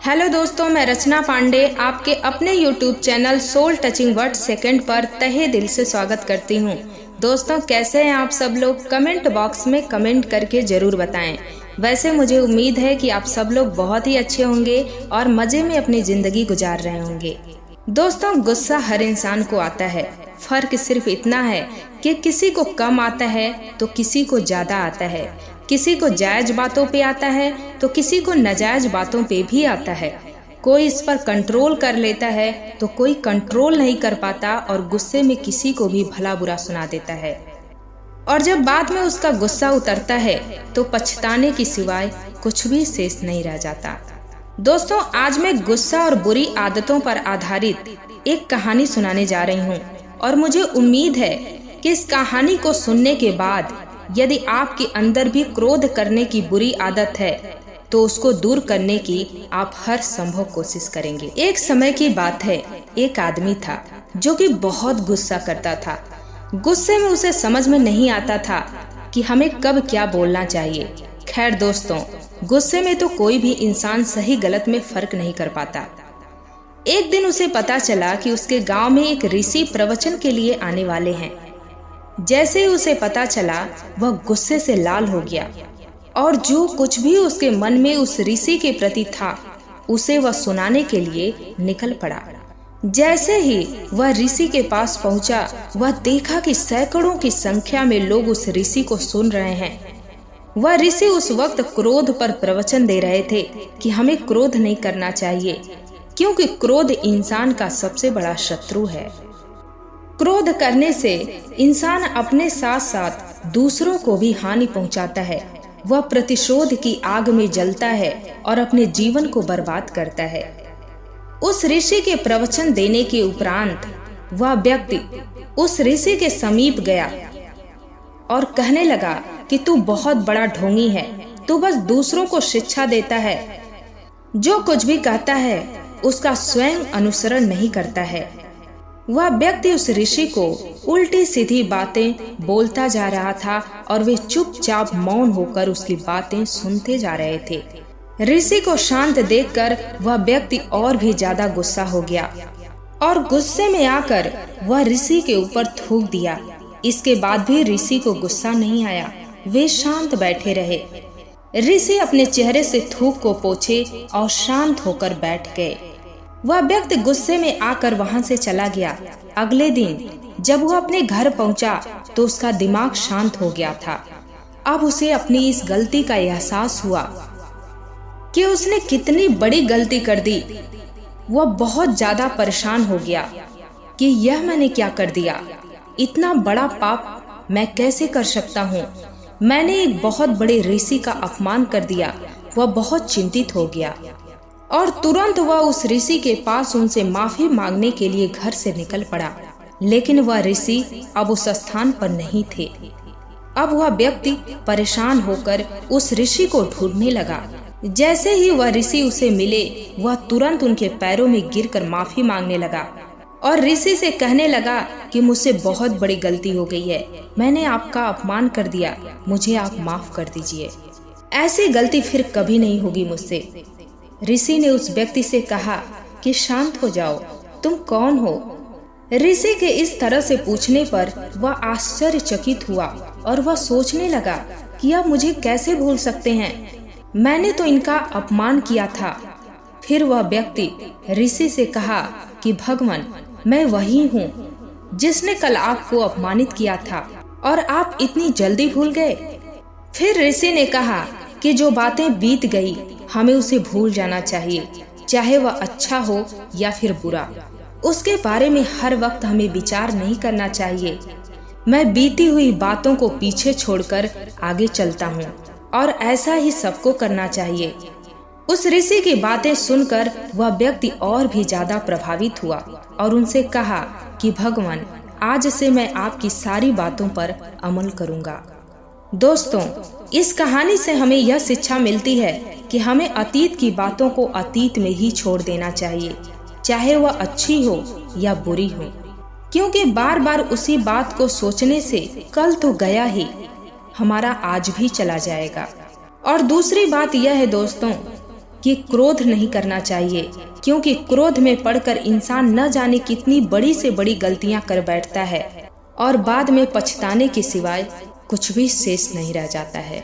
Hello दोस्तों, मैं रचना पांडे आपके अपने YouTube channel soul touching word second पर तहे दिल से स्वागत करती हूँ। दोस्तों, कैसे हैं आप सब लोग? कमेंट बॉक्स में कमेंट करके ज़रूर बताएं। वैसे मुझे उम्मीद है कि आप सब लोग बहुत ही अच्छे होंगे और मज़े में अपनी ज़िंदगी गुजार रहे होंगे। दोस्तों, गुस्सा हर इंसान को आता है। फर्क सिर्फ इतना है कि किसी को कम आता है तो किसी को ज़्यादा आता है, किसी को जायज बातों पे आता है तो किसी को नाजायज बातों पे भी आता है। कोई इस पर कंट्रोल कर लेता है तो कोई कंट्रोल नहीं कर पाता और गुस्से में किसी को भी भला बुरा सुना देता है। और जब बाद में उसका गुस्सा उतरता है तो पछताने की सिवाय कुछ भी शेष नहीं रह जाता। दोस्तों, आज मैं गुस्सा और बुरी आदतों पर आधारित एक कहानी सुनाने जा रही हूँ और मुझे उम्मीद है कि इस कहानी को सुनने के बाद यदि आपके अंदर भी क्रोध करने की बुरी आदत है तो उसको दूर करने की आप हर संभव कोशिश करेंगे। एक समय की बात है, एक आदमी था जो कि बहुत गुस्सा करता था। गुस्से में उसे समझ में नहीं आता था कि हमें कब क्या बोलना चाहिए। खैर दोस्तों, गुस्से में तो कोई भी इंसान सही गलत में फर्क नहीं कर पाता। एक दिन उसे पता चला कि उसके गांव में एक ऋषि प्रवचन के लिए आने वाले हैं। जैसे ही उसे पता चला, वह गुस्से से लाल हो गया और जो कुछ भी उसके मन में उस ऋषि के प्रति था उसे वह सुनाने के लिए निकल पड़ा। जैसे ही वह ऋषि के पास पहुंचा, वह देखा कि सैकड़ों की संख्या में लोग उस ऋषि को सुन रहे हैं। वह ऋषि उस वक्त क्रोध पर प्रवचन दे रहे थे कि हमें क्रोध नहीं करना चाहिए, क्योंकि क्रोध इंसान का सबसे बड़ा शत्रु है। क्रोध करने से इंसान अपने साथ साथ दूसरों को भी हानि पहुंचाता है। वह प्रतिशोध की आग में जलता है और अपने जीवन को बर्बाद करता है। उस ऋषि के प्रवचन देने के उपरांत वह व्यक्ति उस ऋषि के समीप गया और कहने लगा कि तू बहुत बड़ा ढोंगी है, तू बस दूसरों को शिक्षा देता है, जो कुछ भी कहता है उसका स्वयं अनुसरण नहीं करता है। वह व्यक्ति उस ऋषि को उल्टी सीधी बातें बोलता जा रहा था और वे चुपचाप मौन होकर उसकी बातें सुनते जा रहे थे। ऋषि को शांत देखकर वह व्यक्ति और भी ज्यादा गुस्सा हो गया और गुस्से में आकर वह ऋषि के ऊपर थूक दिया। इसके बाद भी ऋषि को गुस्सा नहीं आया, वे शांत बैठे रहे। ऋषि अपने चेहरे से थूक को पोंछे और शांत होकर बैठ गए। वह व्यक्ति गुस्से में आकर वहां से चला गया। अगले दिन जब वह अपने घर पहुंचा तो उसका दिमाग शांत हो गया था। अब उसे अपनी इस गलती का एहसास हुआ कि उसने कितनी बड़ी गलती कर दी। वह बहुत ज्यादा परेशान हो गया कि यह मैंने क्या कर दिया, इतना बड़ा पाप मैं कैसे कर सकता हूँ। मैंने एक बहुत बड़े ऋषि का अपमान कर दिया। वह बहुत चिंतित हो गया और तुरंत वह उस ऋषि के पास उनसे माफी मांगने के लिए घर से निकल पड़ा। लेकिन वह ऋषि अब उस स्थान पर नहीं थे। अब वह व्यक्ति परेशान होकर उस ऋषि को ढूंढने लगा। जैसे ही वह ऋषि उसे मिले, वह तुरंत उनके पैरों में गिरकर माफी मांगने लगा और ऋषि से कहने लगा कि मुझसे बहुत बड़ी गलती हो गई है, मैंने आपका अपमान कर दिया, मुझे आप माफ कर दीजिए, ऐसी गलती फिर कभी नहीं होगी मुझसे। ऋषि ने उस व्यक्ति से कहा कि शांत हो जाओ, तुम कौन हो? ऋषि के इस तरह से पूछने पर वह आश्चर्यचकित हुआ और वह सोचने लगा कि अब मुझे कैसे भूल सकते हैं, मैंने तो इनका अपमान किया था। फिर वह व्यक्ति ऋषि से कहा कि भगवान, मैं वही हूँ जिसने कल आपको अपमानित किया था और आप इतनी जल्दी भूल गए। फिर ऋषि ने कहा कि जो बातें बीत गई हमें उसे भूल जाना चाहिए, चाहे वह अच्छा हो या फिर बुरा। उसके बारे में हर वक्त हमें विचार नहीं करना चाहिए। मैं बीती हुई बातों को पीछे छोड़कर आगे चलता हूँ और ऐसा ही सबको करना चाहिए। उस ऋषि की बातें सुनकर वह व्यक्ति और भी ज्यादा प्रभावित हुआ और उनसे कहा कि भगवान, आज से मैं आपकी सारी बातों पर अमल करूँगा। दोस्तों, इस कहानी से हमें यह शिक्षा मिलती है कि हमें अतीत की बातों को अतीत में ही छोड़ देना चाहिए, चाहे वह अच्छी हो या बुरी हो, क्योंकि बार बार उसी बात को सोचने से कल तो गया ही, हमारा आज भी चला जाएगा। और दूसरी बात यह है दोस्तों कि क्रोध नहीं करना चाहिए, क्योंकि क्रोध में पड़कर इंसान न जाने कितनी बड़ी से बड़ी गलतियां कर बैठता है और बाद में पछताने के सिवाय कुछ भी शेष नहीं रह जाता है।